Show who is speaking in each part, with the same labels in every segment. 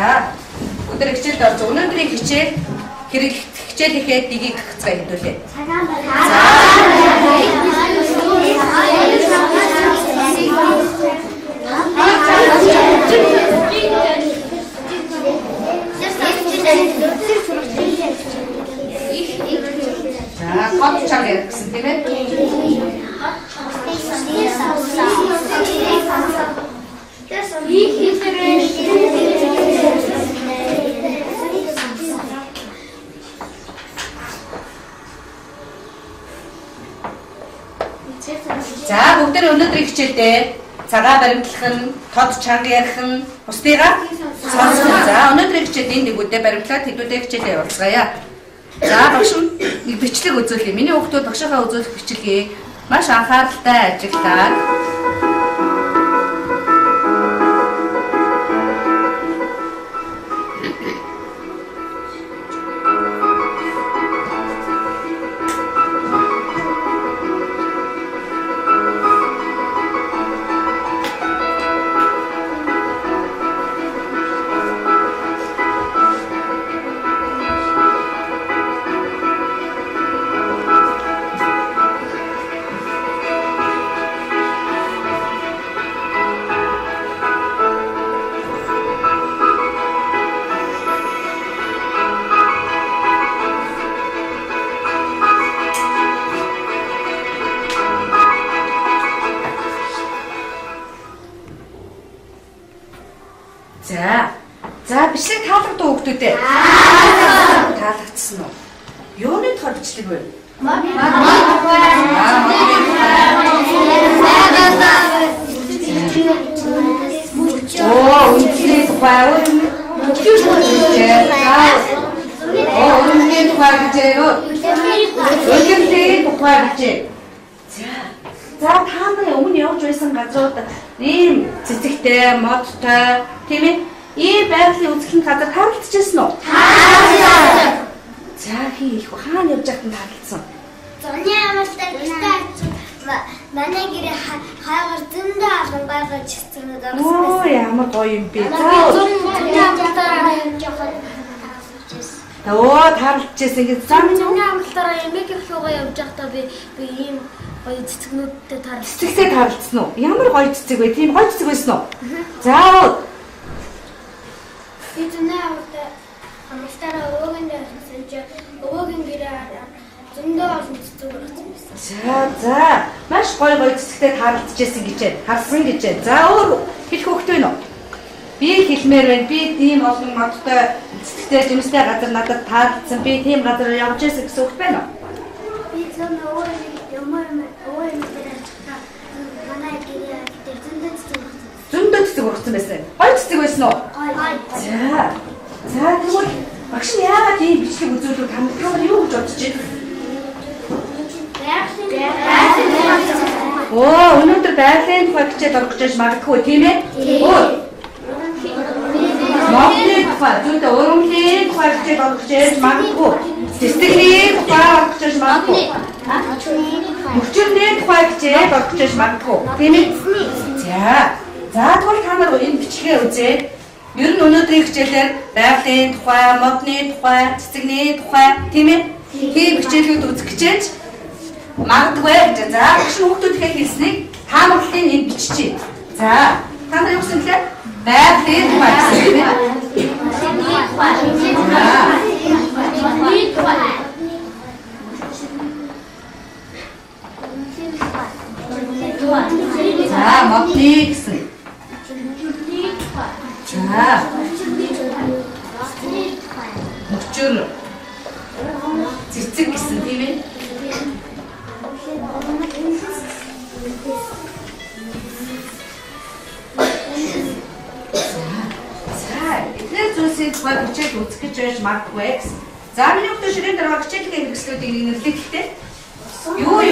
Speaker 1: За өдөр хичээлд орж өнөөдрийн хичээл хэрэг хичээл ихэд нэгийг хацгаа хэдүүлээ. За код чаг ярих гэсэн тийм ээ. За бүгдээ өнөөдрийн хичээлдээ цагаан баримтлах нь, тод чанга ярих нь, бусдыгаа сонсох нь. За өнөөдрийн хичээлд энэ нэгүүдээ баримтлаад хэдүүдээ хичээлээ явуулцгаая. За багш нэг бичлэг үзүүлье. Миний хүүхдүүд багшийнхаа үзүүлэх бичлэгийг маш анхааралтай ажиглаад За бичлэг таалагдсан хүүхдүүдээ. Таалагдсан уу? Юуны тухай бичлэг вэ? Үндэсний тухай. Үндэсний тухай гэж. За та нарын өмнө явж байсан газрууд ийм цэцэгтэй, модтой, тийм ээ? Ийм байгалийн үзэсгэлэнт газар таалагдчихсан уу? Таалагдсан. За хийх хаана явж байгааг нь таалагдсан.
Speaker 2: Зуны амттай манай гэрээ хаагаар зөндөө алан байгаа чигцэнүүд орсон.
Speaker 1: Оо ямар гоё юм бэ. Оо таалагдчихсан гэж
Speaker 2: зуны амтаараа ямиг их руугаа явж байхдаа би ийм гоё цэцэгнүүдтэй таалагдсан.
Speaker 1: Цэцэгтэй таалагдсан уу? Ямар гоё цэцэг вэ? Тийм гоё цэцэг байсан уу? За
Speaker 2: би зуны амтаараа өвгөнд явсан чи өвгөн гэрээ зөндөө олон цэцэг орсон байсан.
Speaker 1: За маш гоё цэцэгтэй таалагдчихсан гэж байна. Харсан гэж байна. За өөр хэлэх хөхт вэ нөө? Би хэлмээр байна. Би тийм олон модтой цэцэгтэй жимстэй газар надад таалагдсан. Би тийм газар явж ирсэн гэсэн үг байна уу?
Speaker 2: Би зуны
Speaker 1: зөндөө цэцэг ургацсан байсан. Гоё цэцэг байсан уу? За тэгвэл багш нь яагаад ийм бичлэг үзүүлдэг хамтлагаар юу гэж бодож байна? Өнөөдөр байгалийн тухай хичээл орох гэж магадгүй тийм ээ? Модны тухай, зүйтэй ургамлын тухай хичээл орох гэж магадгүй. Цэцгийн тухай орох гэж магадгүй. Мөчрөний тухай хичээл орох гэж магадгүй. Тийм ээ? За тэгвэл та нар энэ бичлэгээ үзээд ер нь өнөөдрийн хичээлээр байгалийн тухай, модны тухай, цэцэгний тухай тийм ээ? Тийм хичээлүүд үзэх гэж магадгүй гэж. За багш нь хүүхдүүдээ хэлснийг таамаглалын энэ биччихье. За та нар юу гэсэн бэ? Байгалийн тухай гэсэн тийм ээ? За модны гэсэн. За мөчөр цэцэг гэсэн тийм ээ? Эдгээр зүйлсийн тухай хичээл үзэх гэж байж магадгүй гэсэн. За миний хүүхдүүд ширээн дараа хичээлийн хэрэгслүүдийг нэрлэх гэхдээ юу вэ?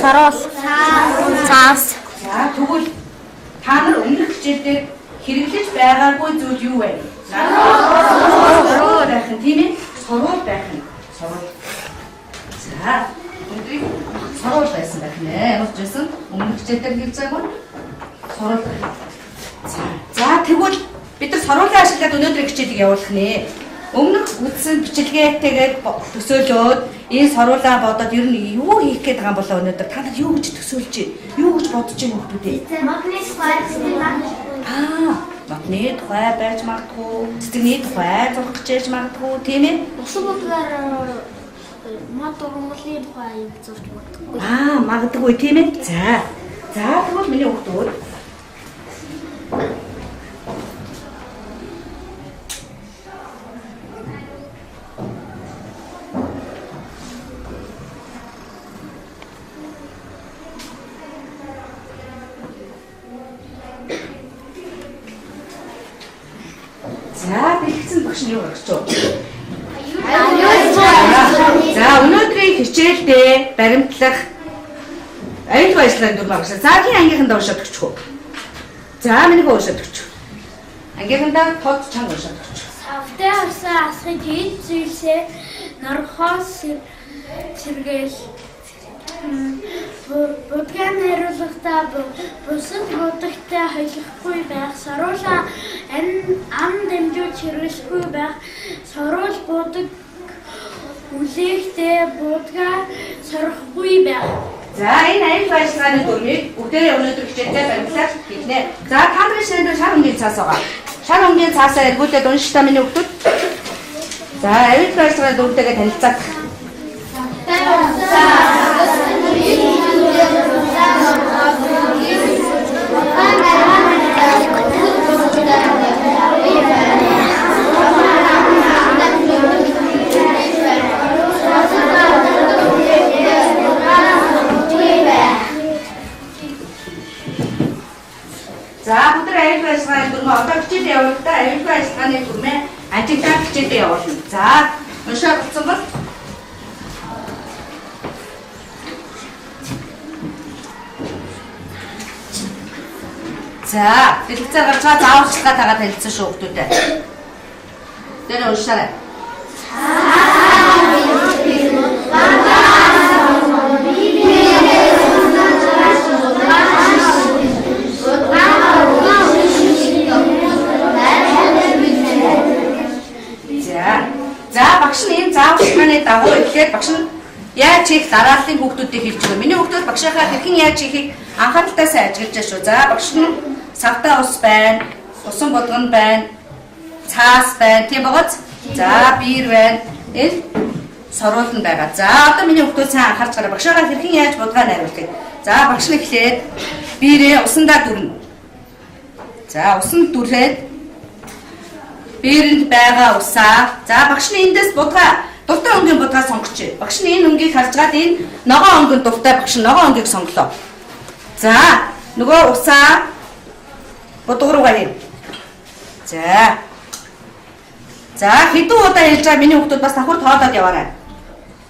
Speaker 2: Сараас. Цаас.
Speaker 1: За тэгвэл та нар өмнөх хичээлдээ хэрэглэж байгаагүй зүйл юу вэ? Сургууль байх нь тийм ээ? Сургууль байх нь. За өнөөдрийг сурвал байсан байх нэ. Ямар ч байсан өмнөх хичээлээр хэлж байгаа юм. Сурвал. За тэгвэл бид нар сурвалаа ашиглаад өнөөдрийн хичээлийг явуулах нэ. Өмнөх үтсэн бичлэгээтэйгээр төсөөлөөд энэ сурвалаа бодоод ер нь юу хийх гээд байгаа юм болоо өнөөдөр та нар юу гэж төсөөлж байна? Юу гэж бодож байна хүмүүстээ? Модны тухай байж магадгүй, цэцэгний тухай зурх гэж магадгүй, тийм ээ?
Speaker 2: Усан бодгаар мод ургамлын тухай зурж магадгүй.
Speaker 1: Магадгүй тийм ээ. За тэгвэл миний хүүхдүүд тэгсэн багш нь юу гарч вэ? За өнөөдрийн хичээлдээ баримтлах аюулгүй ажлын дүр багш. За тийм ангийнхандаа уншаад өгч хөө. За минийхөө уншаад өгч. Ангийнхандаа тод чанга уншаад өгч.
Speaker 2: Савтай харсан асхыг хэд зүйлсээ норхоос сэргээл будгаа найруулгатай бусад будагтай холихгүй байх, саруулаа ам дэмжиж хэрэглэхгүй байх, саруул будаг үлээхтэй будгаа сорхгүй байх.
Speaker 1: За энэ аюулгүй ажлын дүрмийг бүгдээрээ өнөөдөр хичээлдээ баримтлах гинэ. За та нарын шинээр шар өнгийн цаас байгаа. Шар өнгийн цаасаа эргүүлээд уншиж та миний хүүхдүүд. За аюулгүй ажлын дүрмтэйгээ танилцах. За бүгд аюулгүй ажлын дүрмээ одоо хичээлд явуулдаа аюулгүй ажлын дүрмээ ажиглаад хичээлд явуулна. За уншаад болсон бол за дэлгэцээр гарч байгаа зааварчилгаа тагаа танилцсан шүү хүмүүстээ. Тэр уншаарай. За багш нь энэ зааварчилгааны дагуу ихээр багш нь яаж хийх дарааллын хүүхдүүдийг хэлж байгаа. Миний хүүхдүүд багшийнхаа хэрхэн яаж хийхийг анхааралтай сайн ажиглаж байгаа шүү. За багш нь савтай ус байна, усан бодгон байна, цаас байна, тийм байгааз. За биер байна. Энэ сорволн байгаа. За одоо миний хүүхдүүд сайн анхаарч гараа. Багшаагаа хэрхэн яаж будгаа найруулах вэ? За багш нь эхлээд биерээ усандаа дүрнэ. За усан дүрээд биерэнд байгаа усаа. За багш нь эндээс будгаа дуртай өнгийн будгаа сонгоч. Багш нь энэ өнгийг харж гад энэ ногоон өнгийн дуртай багш нь ногоон өнгийг сонглоо. За нөгөө усаа будга руугаа хий. За хэдэн удаа хэлж байгаа миний хүүхдүүд бас давхар тоодоод яваарай.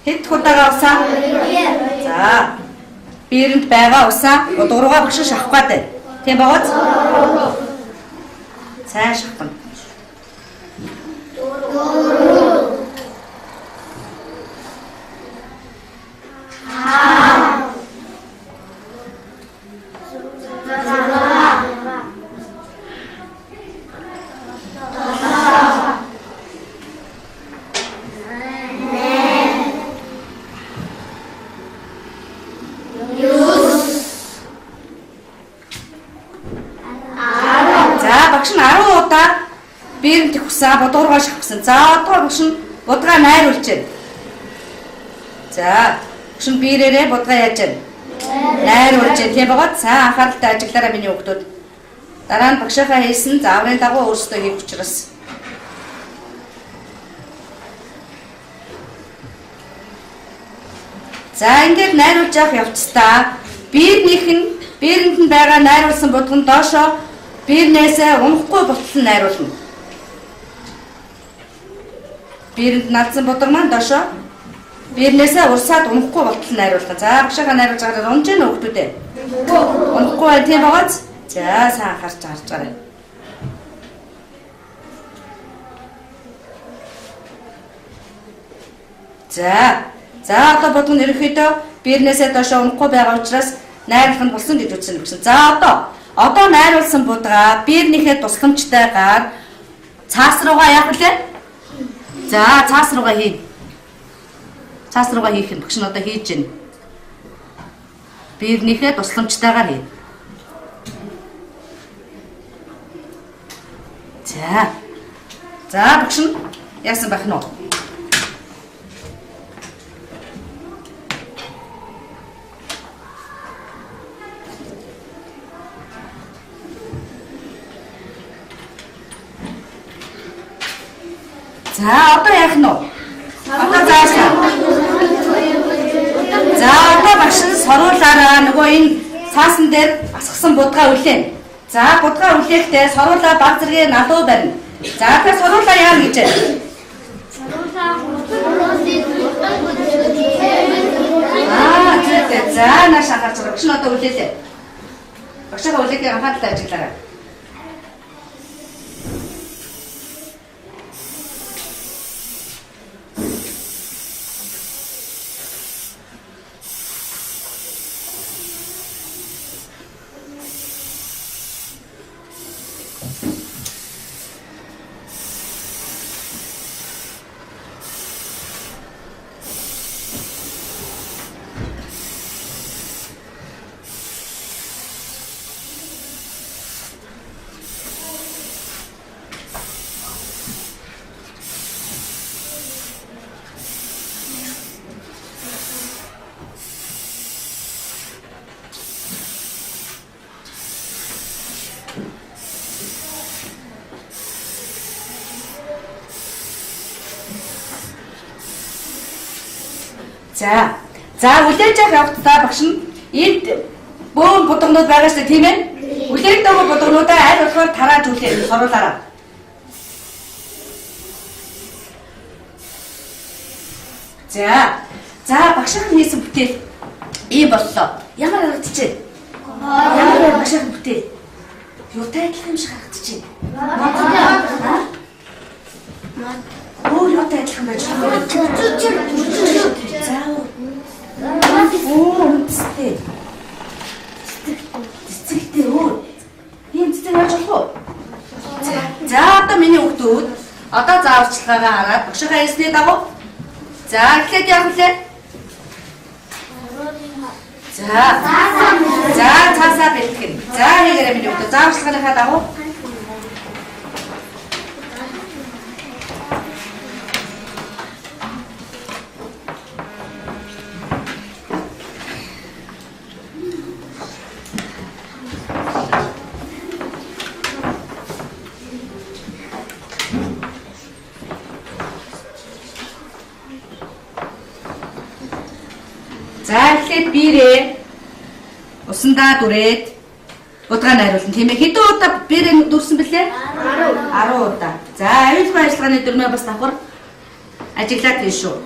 Speaker 1: Хэд удаагаа усаа? За биерэнд байгаа усаа будга руугаа багш нь шахах гээд. Тийм байгааз? Сайн шахах. Багш нь 10 удаа биерэнд их усаа бодгоргоо шахсан. За одоо багш нь будгаа найруулж байна. За багш нь биерээрээ будгаа яаж байна? Найруулж байна. Тийм байгаад сайн анхааралтай ажиглаарай миний хүүхдүүд. Дараа нь багшийнхаа хийсэн зааврын дагуу өөрсдөө хийх учраас. За ингээд найруулж явах явцдаа биерэнд нь байгаа найруулсан будган доошоо биернээсээ унахгүй болтол найруулна. Биерэнд наадсан будга маань доошоо биернээсээ урсаад унахгүй болтол найруулна. За багшаагаа найруулж байгаа унж гэнэ хүүхдүүдээ. Унахгүй бай тийм байгааз. За сайн харж гараа. За одоо бодгон ерөнхийдөө биернээсээ доошоо унахгүй байгаа учраас найруулах нь болсон гэж үзсэн гэсэн. За одоо найруулсан будгаа биернийхээ тусламжтайгаар цаас руугаа яах вэ? За цаас руугаа хий. Цаас руугаа хийх юм. Багш нь одоо хийж байна. Биернийхээ тусламжтайгаар хий. За багш нь яасан байх нь вэ? За одоо яах нь вэ? Одоо заасан. За одоо багш нь соруулаараа нөгөө энэ цаасан дээр асгасан будгаа үлээн. За будгаа үлээхдээ соруулаа баг зэрэг налуу барина. За тэр соруулаа яа гэж байна? За нааш анхаарч байгаа. Багш нь одоо үлээлээ. Багшаа үлээхдээ анхааралтай ажиглаарай. За үлээж явахдаа багш нь энд бөөн будгнууд байгаа шүү дээ, тийм ээ? Үлээх дээгүүр будгнуудаа аль болохоор тарааж үлээ соруулаараа. За багшийн хийсэн бүтээл ийм боллоо. Ямар харагдчихэ? Ямар багшийн бүтээл? Юутай адилхан юм шиг харагдчихэ. Юу юутай адилхан байж байгаа? Үнэстэй. Цэцэгтэй өөр. Ийм цэцэг яаж болох вэ? За одоо миний хүүхдүүд одоо зааварчилгаагаа хараад багшийнхаа хэлсний дагуу. За эхлээд яах вэ? За цаасаа бэлтгэн. За хийгээрэй миний хүүхдүүд зааварчилгааныхаа дагуу. За эхлээд биерээ усандаа дүрээд будгаа найруулна тийм ээ. Хэдэн удаа биерээ дүрсэн бэлээ? 10 удаа. За аюулгүй ажиллагааны дүрмээ бас давхар ажиглаад байна шүү.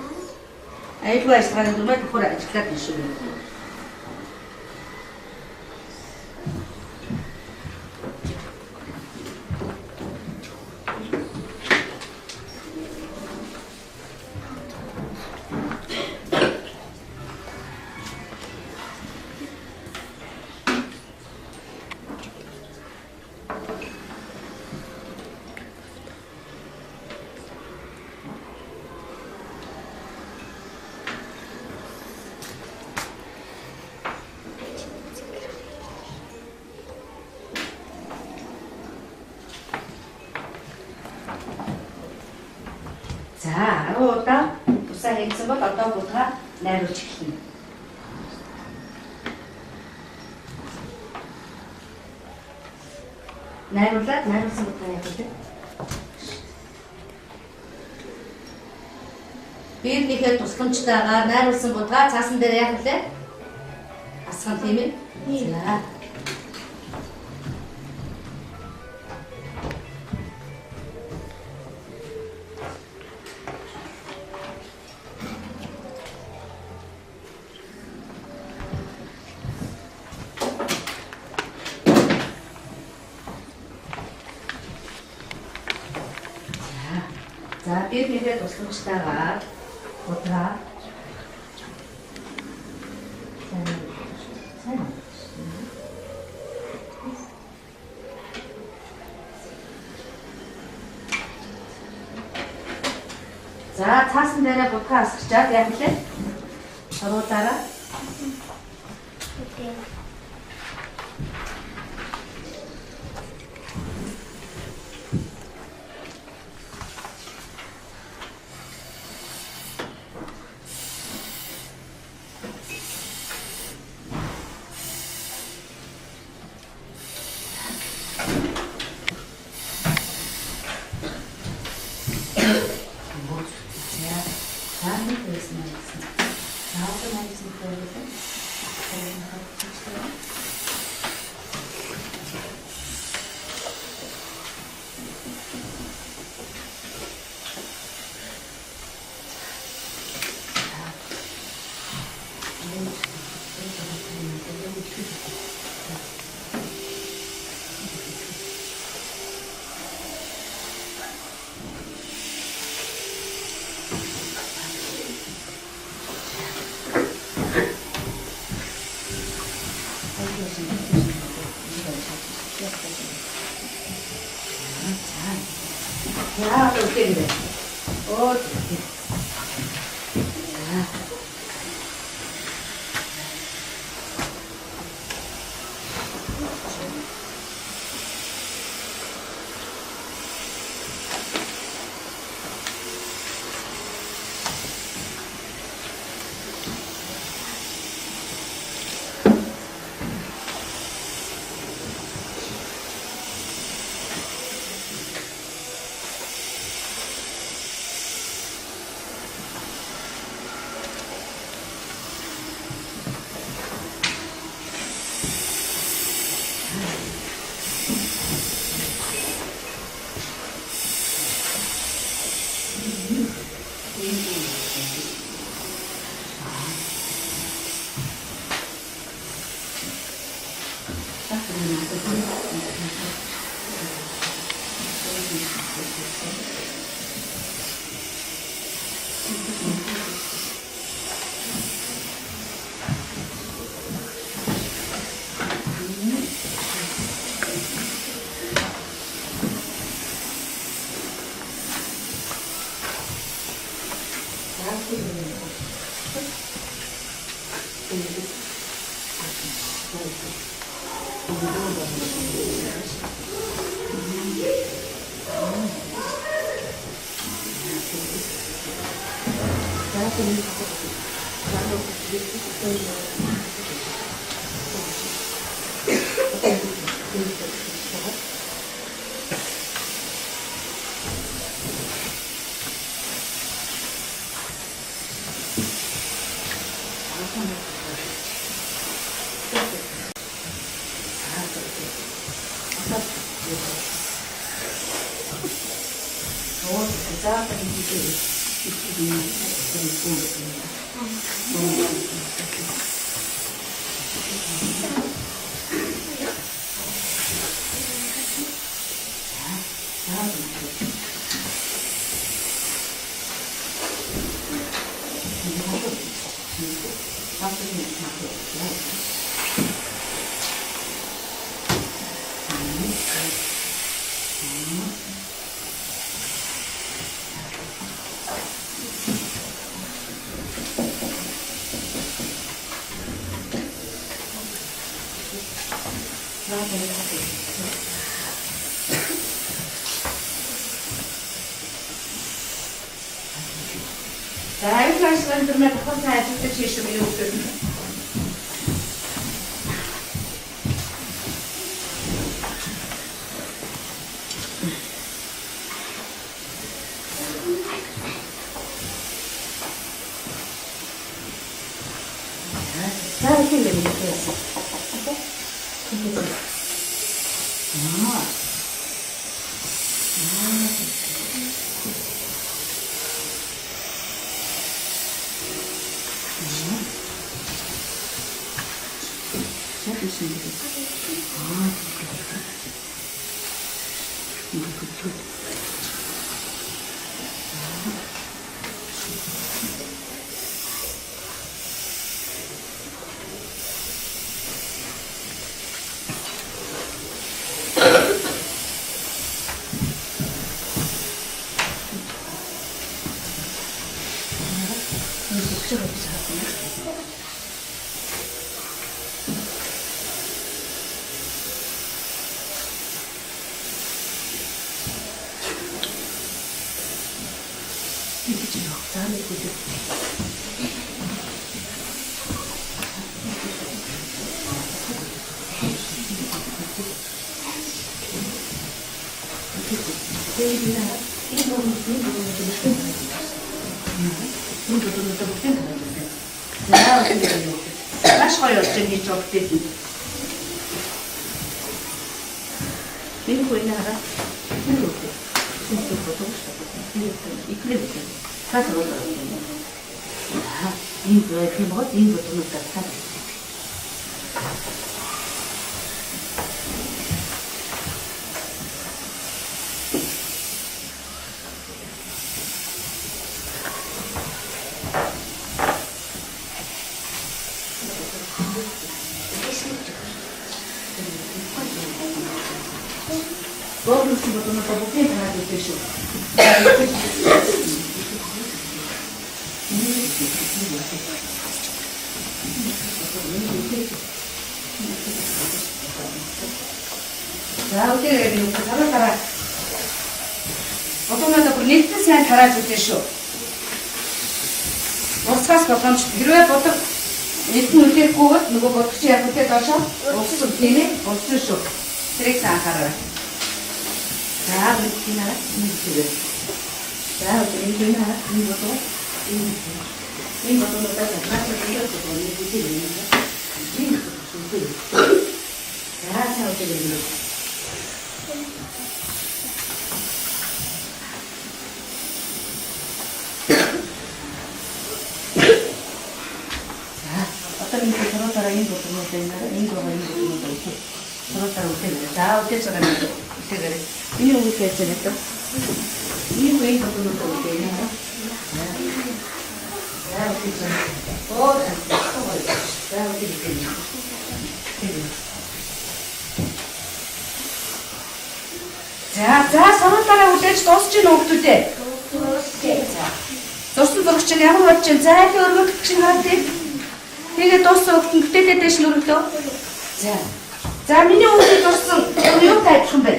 Speaker 1: Аюулгүй ажиллагааны дүрмээ давхар ажиглаад байна шүү. За 10 удаа тусаа хийсэн бол одоо будгаа найруулж эхэлнэ. Найруулсан будгаа яах вэ? Биернийхээ тусламжтайгаар найруулсан будгаа цаасан дээр яах вэ? Асган тийм ээ. За. За биернийхээ тусламжтайгаар будгаа За цаасан дээрээ будгаа асгачаад яах вэ? Оруулаарай.
Speaker 2: Окей.
Speaker 1: 자, 어떻게 그래? 어떻게? За, энэ ашиглан дөрмөд хол хайжтай чийшээ юу гэдэг вэ? За, тийм юм байна. Маш гоё болж байгаа гэж боддیں۔ Энэ хүн хараа. Doğru sıvadığını da bu bir tane götürüyor. За өдөр юм тараа. Одооноо бүр нэгэн сайн тарааж үтээ шүү. Уцаас бодомж хэрвээ бодог нэгэн үлээхгүй бол нөгөө бодогч яг үтээ доошоо уцсан тийм ээ. Уцсан шүү. Тэрийг анхаараа. За мэдээ мэдээ. За өдөр энэ бодоо энэ бодоо надад надад хэлээд байна. За цаашаа өгөө. Энэ бодомод байна. Энэ бодомод байна. Соротар үтэй. За үтэй цараа үтэйгээр. Энэ үтэй цараа. Энэ бодомод байна. За үтэй цараа. Оо. За үтэй цараа. За соротараа үтээж дуусч гин өгдүүдээ. Зурсан зурагч нь ямар бодож чинь зайлын өргөд чинь хараад тийм. Тэгээд дууссан өгтөн бүтээдээ дэш нүрэлөө. За миний үгтэй дурсан юу тайлбар юм бэ?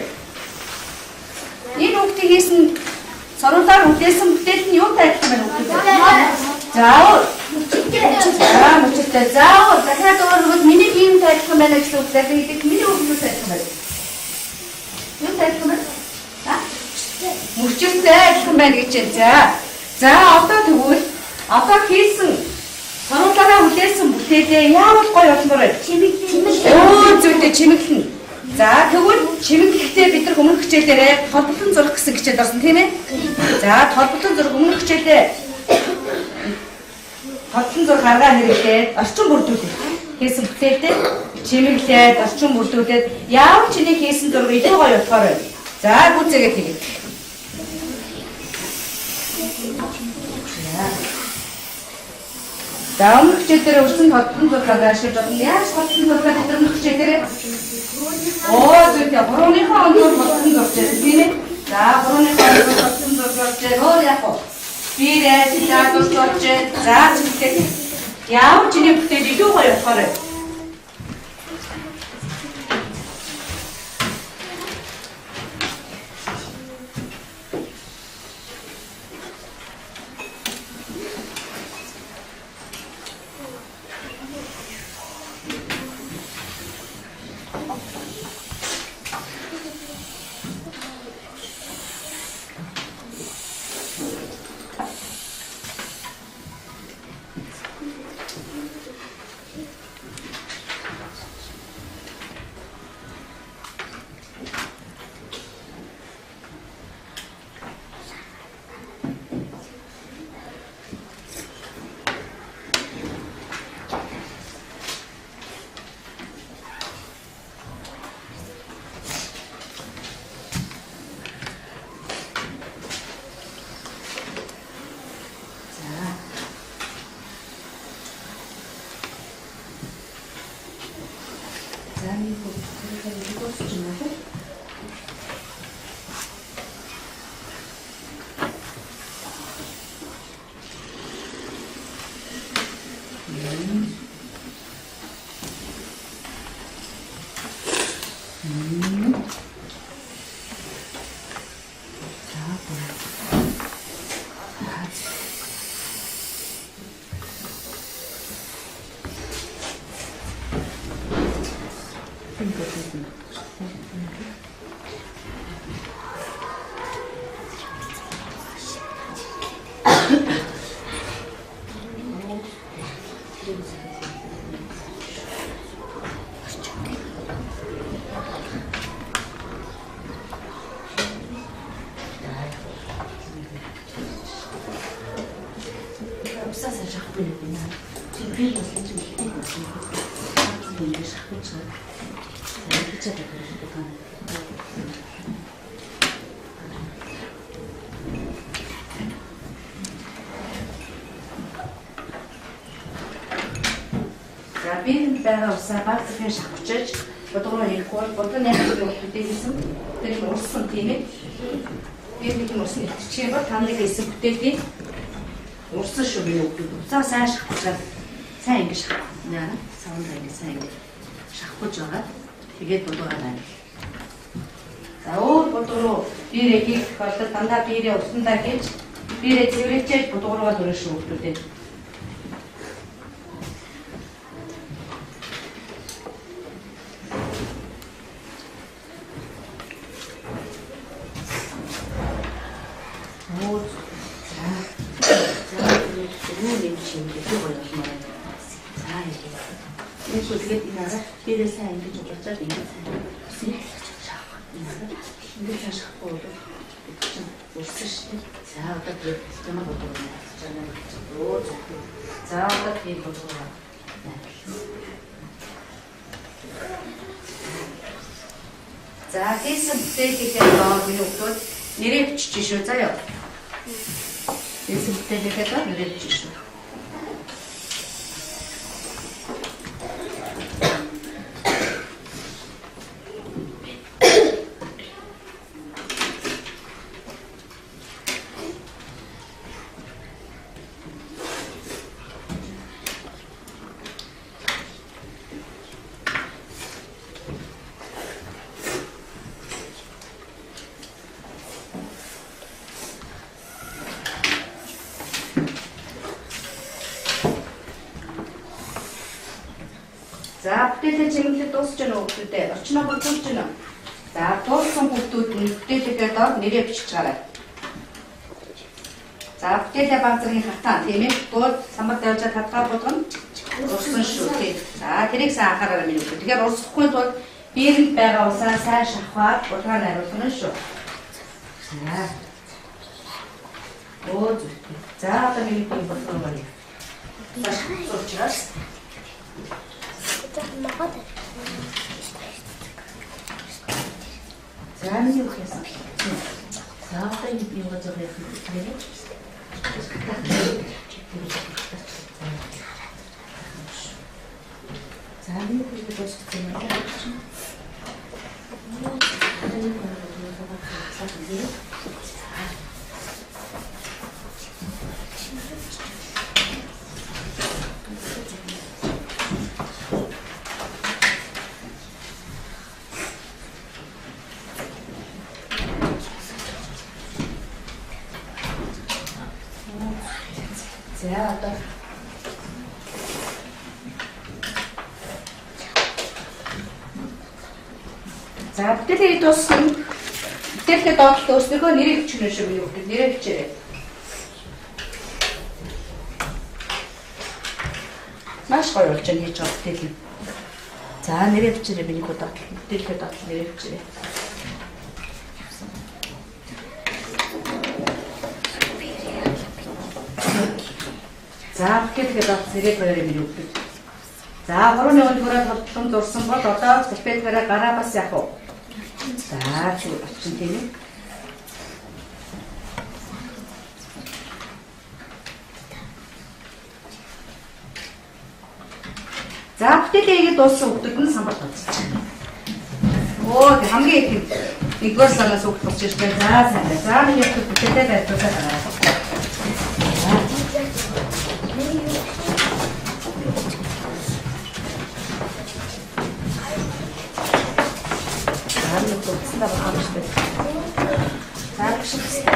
Speaker 1: Энэ үгтэй хийсэн сорулаар үлдээсэн бүтээл нь юу тайлбар юм бэ? Мөчтэй. Дахиад өөрөөр миний ийм тайлбар байна гэсэн үг дахиад миний үгтэй тайлбар байна. Юу тайлбар байна? Мөчтэй тайлбар байна гэж байна. За одоо тэгвэл одоо хийсэн сорулаараа үлээсэн бүтээлээ яавал гоё болмоор вэ? Чимэглэн. Зүйтэй чимэглэн. За тэгвэл чимэглэхдээ бид нар өмнөх хичээлээрээ толболон зурх гэсэн хичээл орсон тийм ээ? За толболон зурх өмнөх хичээлээ толболон зурх аргаа хэрэглээд орчин бүрдүүлээ. Хийсэн бүтээлдээ чимэглээд орчин бүрдүүлээд яавал чиний хийсэн зураг илүү гоё болохоор вэ? За гүцээгээ хийе. За өмнөх хичээлээр өрсөн толболон зургаар ашиглаж байна. Яаж толболон зургаар бид өмнөх хичээлээр зүйтэй хурууныхаа онцгой толболон зурчээ тийм ээ. За хурууныхаа онцгой толболон зурчээ өөр яг уу. Бирээ цэцэрлэг зурчээ. За цэцэрлэг. Яав чиний бүтээл илүү гоё болохоор вэ? 없어서 자꾸 이러구나. 지금 그래도 좀 힘든 것 같은데. 이게 자꾸 저 붙여야 되거든. За би байгаа усаа баазын шахавчиж бодгоо хийхгүй бодгоны хэмжээ бүтээсэн тэр урсан тийм ээ. Би нэг урсан чи ба таныг эсэг бүтээдэг. Урсан шүү би өгдөг. Усаа сайн шахавчаад сайн ингэ шахах. Наа саундаа ингэ сайн ингэ шахаж байгаа. Тэгээд бодгоо байна. За өөр бодгоо бирээ хийх бол дандаа бирээ усандаа хийж бирээ цэвэрлэж бодгоороо дөрөв шүү өгдөг. Тэгээд энэ арга бэрээ сайн ингэж уучаад ингэ сайн шахах. Ингэ шахахгүй бол урсан шүү. За одоо тэгээд систем бодгоо яах. За одоо тэгээд бодгоо. За хийсэн бүтээлээ доор минутууд нэрээ бичиж шүү заяа. Хийсэн бүтээлээ доор нэрээ бичиж шүү. За бүтээлээ чимэглэл дуусч байна уу хүмүүстээ? Орчноо бодуулж байна. За дууссан хүмүүстүүд нь бүтээлээ доор нэрээ бичиж гараа. За бүтээлээ баазрын хатаа тийм ээ. Бууд самбар тавьж хатгаа болгоно. Урсан шүү тийм. За тэрийг сайн анхаараарай минь. Тэгэхээр урсахгүй бол биерэнд байгаа усаа сайн шахаад булгаан хариулна шүү. За. Оо зүг. За одоо миний болгоно байна. За суучраас. За нэг юу хийсэн. За одоо энэ юу гэж яах вэ? За нэг юу гэж бодсон юм бэ? За одоо за бүтээлээ дууссан. Бүтээлээ доотлох өөрсдөө нэрийг бичнэ шүү би юу гэдэг нэрээ бичээрэй. Маш гоё болж байна хийж байгаа бүтээл. За нэрээ бичээрэй миний доотлох. Бүтээлээ доотлох нэрээ бичээрэй. За тэгэхээр зэрэг хоёрыг нь өгдөг. За 3,000 төгрөг бодлон зурсан бол одоо стипендиараа гараа бас яах вэ? За чи очин тийм ээ. За бүтээлээ игээд дууссан өгдөг нь самбар тооцож. Оо хамгийн их нэгдүгээр санаас өгөх болж ирсэн. За сайн байна. За миний бүтээлээ байцуулаад гараа. Да, пожалуйста.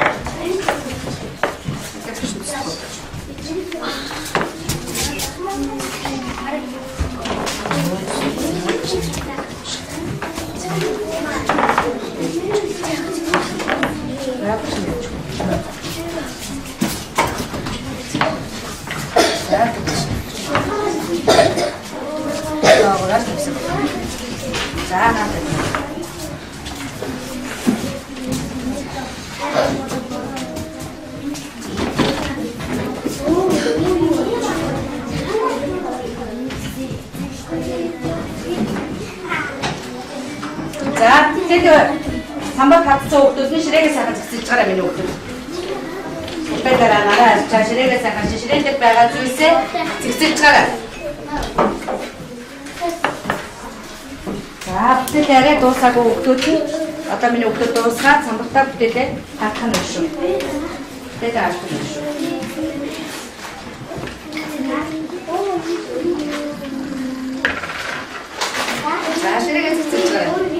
Speaker 1: Так, За, тэгээд самбар хатсан хүмүүс нь ширээгээ сайхан зэгсэж байгаа миний хүмүүс. Бэлэраа нараа чаа ширээгээ сайхан ширээтэй байгаа зүйлсээ зэгсэж байгаа. За, бүтэл арай дуусаагүй хүмүүс одоо миний хүмүүс дуусгаад самбартаа бүтээлээ хатах нь шүү. Тэгээд ааш шүү. За, ширээгээ зэгсэж байгаа.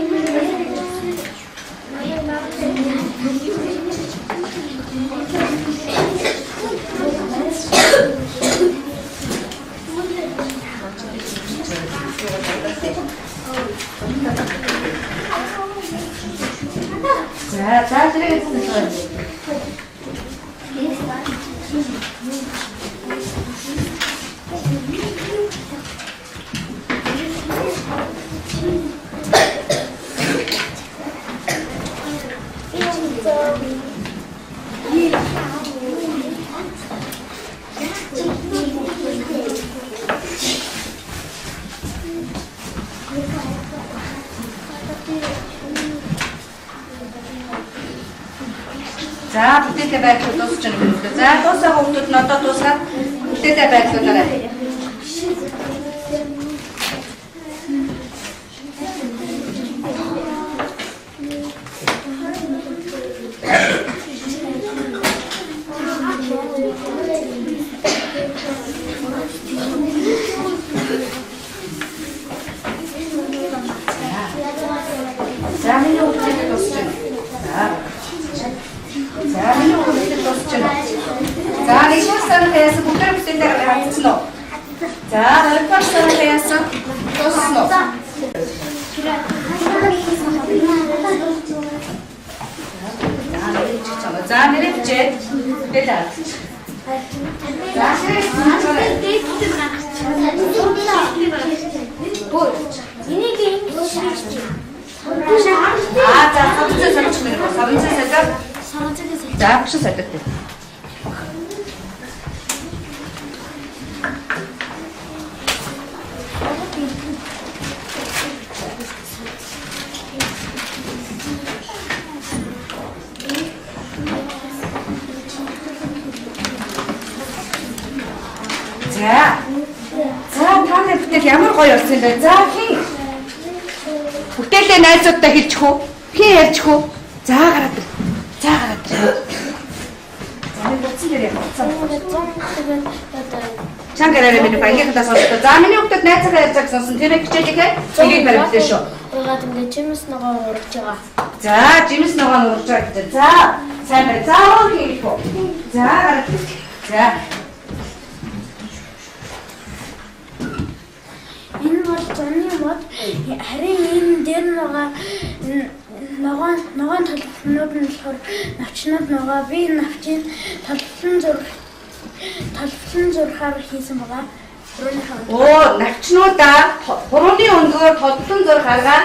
Speaker 1: За, ширээгээ зэгсэж байгаа. За, бүтээлээ байрлал дуусч байгаа юм байна. За, дуусаа хүмүүс нь одоо дуусгаад бүтээлээ байрлуулаарай. За, миний бүтээлээ дуусч байна. За, миний бүтээл дуусч байна. За, нэг сарын хаяасан бүтээл бүтээлээр хавцсан уу? За, 20 сарын хаяасан дууссан уу? За, нэрээ бичээд бүтээлээ хавцсан. За,
Speaker 2: энийг
Speaker 1: за, савцсан санаж байна. Савцсан санаж. За, багш сайттай. За, та нар бүтэл ямар гоё болсон юм бэ? За, хин бүтээлээ найзуудтай хэлчих үү? Хин ярьчих үү? За, гараад ир. За, гараад ир. За, би буцсан дээр явцсан. Чангараа миний багийнхаа сонсдог. За, миний хүүхдүүд найзаагаа ярьж байгаа сонсон. Тэр хичээлээ энийг баримтлаа шүү.
Speaker 2: Угаад ингээд жимс ногоо урагж байгаа.
Speaker 1: За, жимс ногоо урагж байгаа гэж. За, сайн байна. За, хийх үү? За, гараад ир. За.
Speaker 2: Энэ бол зуны мод. Харин энэ дээр ногоон толгонууд нь болохоор навчнууд ногоо. Би навчийн толгон зурхаар хийсэн байгаа.
Speaker 1: Оо, навчнуудаа хурууны өнгөөр толгон зурхаараа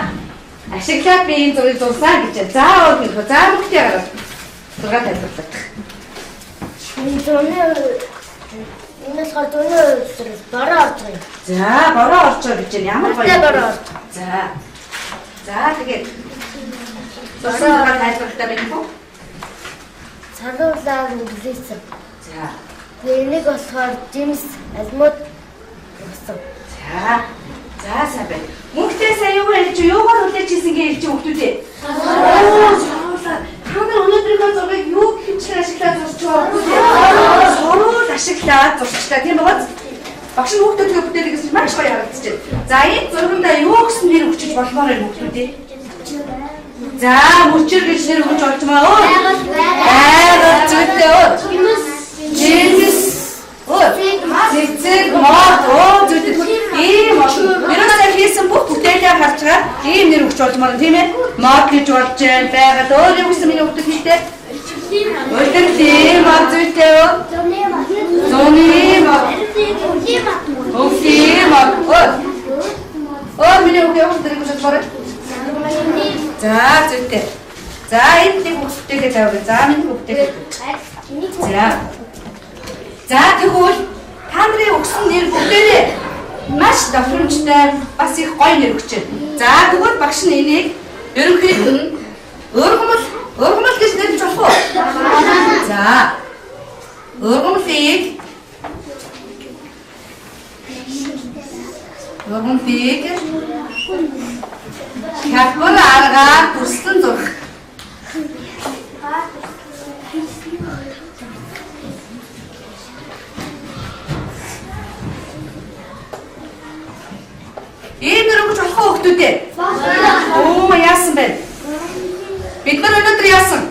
Speaker 1: ашиглаад би энэ зургийг зурсан гэж. За, өөр за бүгдээ гараад. Зураг тайлбарлах.
Speaker 2: Энэ болохоор дөрөв бороо орж байгаа.
Speaker 1: За, бороо орж байгаа гэж ямар гоё.
Speaker 2: Бороо орж.
Speaker 1: За, тэгээд зураг тайлбарлахтаа байна уу?
Speaker 2: Сануулаа нүглээсэн.
Speaker 1: За.
Speaker 2: Энийг болохоор жимс алмууд өгсөн.
Speaker 1: За, сайн байна. Мөнхтэй сайн юу хэлж юугаар хүлээж хийсэн гэж хэлж өгтүүдээ. Сануулаа. Та нар өнөөдрийнхөө зургийг юу хэмжлэн ашиглаад зурч байгаа вэ? Сурууд ашиглаад зурчтай тийм байгааз. Багш нь хүүхдүүдийн бүтээлийг гэсэн маш гоё харагдчихэв. За, энэ зургандаа юу гэсэн нэр өгчөж болмоор юм хүүхдүүдээ. За, мөчөр гэж нэр өгч болтмоо. Айгуу зүйтэй өө. Жимс. Цэцэг мод зүйтэй. Ийм ерөөсөө хийсэн бүх бүтээлээ харж байгаа ийм нэр өгч өгч болмоор тийм ээ? Мод гэж болж байна. Байгаад өөр юм гэсэн миний хүүхдүүд хэлтэй. Үлдэрлийн мод зүйтэй юу? Зуны мод. Өвлийн мод. Өөр миний хүүхдүүд гэж болмоор. За зүйтэй. За энэ нэг хүүхдтэйгээ тавья. За миний хүүхдтэйгээ. За тэгвэл та нарын өгсөн нэр бүгдээрээ маш давхрамжтай бас их гоё нэр өгч байна. За тэгвэл багш нь энийг ерөнхийд нь өргөмөл гэж нэрж болох уу? За өргөмлийг хялбар аргаар бүслэн зурх. Ийм нэр өгч болох уу хүүхдүүдээ? Оо яасан бэ? Бид нар өнөөдөр яасан?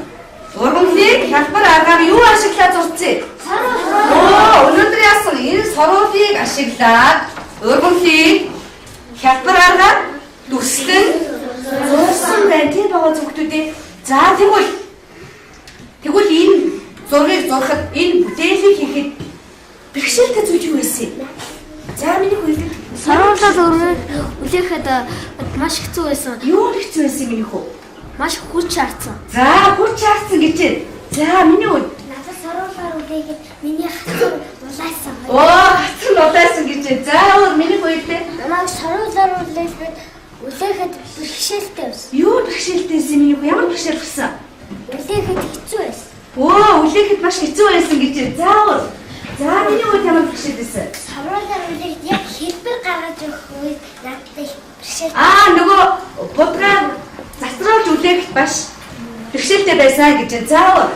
Speaker 1: Ургамлыг хялбар аргаар юу ашиглаад зурцъя? Өнөөдөр яасан? Энэ соруудыг ашиглаад ургамлыг хялбар аргаар дүрслэн зурсан байна. Тийм байгаа хүүхдүүдээ. За тэгвэл энэ зургийг зурхад энэ бүтээлийг хийхэд бэрхшээлтэй зүйл юу байсан юм? За миний хүүхэд
Speaker 2: Саруулаад үлээхэд маш хэцүү байсан.
Speaker 1: Юу хэцүү байсан миний хүү?
Speaker 2: Маш хүч харцсан.
Speaker 1: За хүч харцсан гэж байна. За миний хүү.
Speaker 2: Надад саруулаар үлээхэд миний хатсан улаасан.
Speaker 1: Хатсан улаасан гэж байна. За өөр миний хүүтэй.
Speaker 2: Намайг саруулаар үлээхэд бэрхшээлтэй байсан.
Speaker 1: Юу бэрхшээлтэй байсан миний хүү? Ямар бэрхшээл болсон?
Speaker 2: Үлээхэд хэцүү байсан.
Speaker 1: Үлээхэд маш хэцүү байсан гэж байна. За өөр. За миний хүү ямар бэрхшээл байсан?
Speaker 2: Саруулаар үлээхэд яг хэлбэр гаргаж өгөх үед надад бэрхшээлтэй.
Speaker 1: Нөгөө будгаа засруулж үлээхэд баш бэрхшээлтэй байсан гэж байна. За өөр.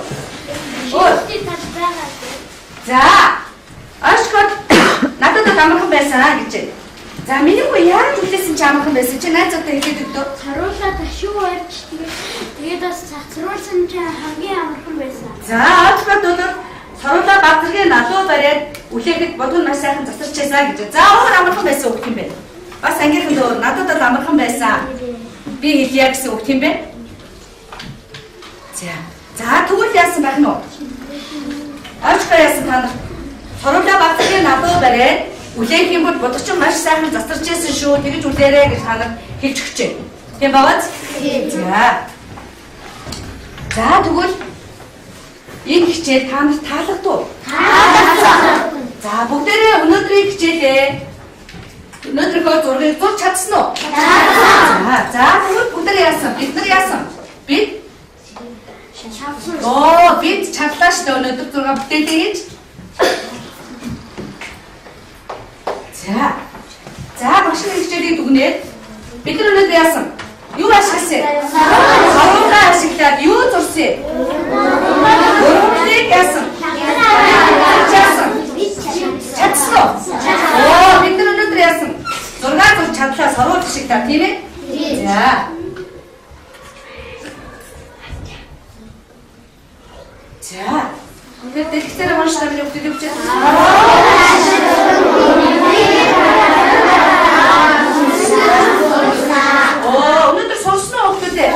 Speaker 1: За ашгад надад амархан байсан гэж байна. За миний хүү яаж үлээсэн чи амархан байсан? Чи найзуудтай хэлээд өгдөө.
Speaker 2: Саруулаа ташуу барьж тэгээд бас засруулсан чи хамгийн амархан байсан.
Speaker 1: За ашгад өнөр саруулаа бадрагийн налуу бариад үлээхэд бодгон маш сайхан засарчээсаа гэж. За өөр амархан байсан үг юм бэ. Бас ангийнхан дөр надад л амархан байсан. Би хэлье гэсэн үг юм бэ. За тэгвэл яасан байх нь вэ? Ашгаа яасан та нар? Саруулаа бадрагийн налуу бариад үлээх юм бол бодгоч маш сайхан засарчээсэн шүү. Тэгэж үлээрээ гэж та нар хэлж өгчээ. Тийм бааз? За тэгвэл энэ хичээл та нарт таалагдав уу?
Speaker 2: Таалагдсан.
Speaker 1: За бүгдээрээ өнөөдрийн хичээлээ өнөөдрийнхөө зургийг зурж чадсан уу?
Speaker 2: Таалагдсан.
Speaker 1: За тэгвэл бүгдээр яасан? Бид нар яасан? Бид чадлаа шүү дээ өнөөдөр зураг бүтээлээ гэж. За машин хичээлийг дүгнээд бид нар өнөөдөр яасан? Юу ашигласан? Саруулаа ашиглаад юу зурсан? Өргөмлийг яасан? Чадсан уу? Бид нар өнөөдөр яасан? Зураг зурж чадлаа саруул ашиглаад тийм ээ? За. Тэгээд дэлгэцээр уншдаг юм уу гэж байна. Өнөөдөр сонсноо хүүхдүүдээ.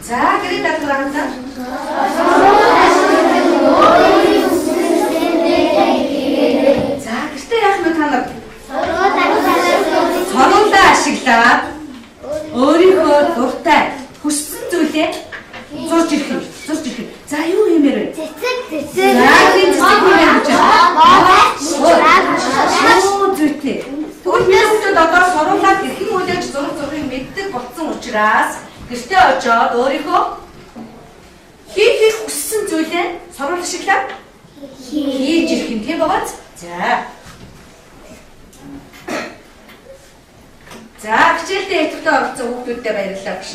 Speaker 1: За гэрээ дадраганда. За гэртээ яах вэ та нар? Саруулаа ашиглаад өөрийнхөө дуртай хүссэн зүйлээ зурж ирэх юм. За юу юмэр вэ?
Speaker 2: Цэцэг.
Speaker 1: За тийм цэцэг юмэр гэж байна. Зүйтэй. Тэгвэл бид одоо саруулаад хэрхэн үлээж зургийг мэддэг болсон учраас гэртээ очоод өөрийнхөө хийх хүссэн зүйлээ саруул ашиглаад хийж ирэх юм тийм бааз. За хичээлдээ идэвхтэй оролцсон хүүхдүүдтэй баярлалаа багш.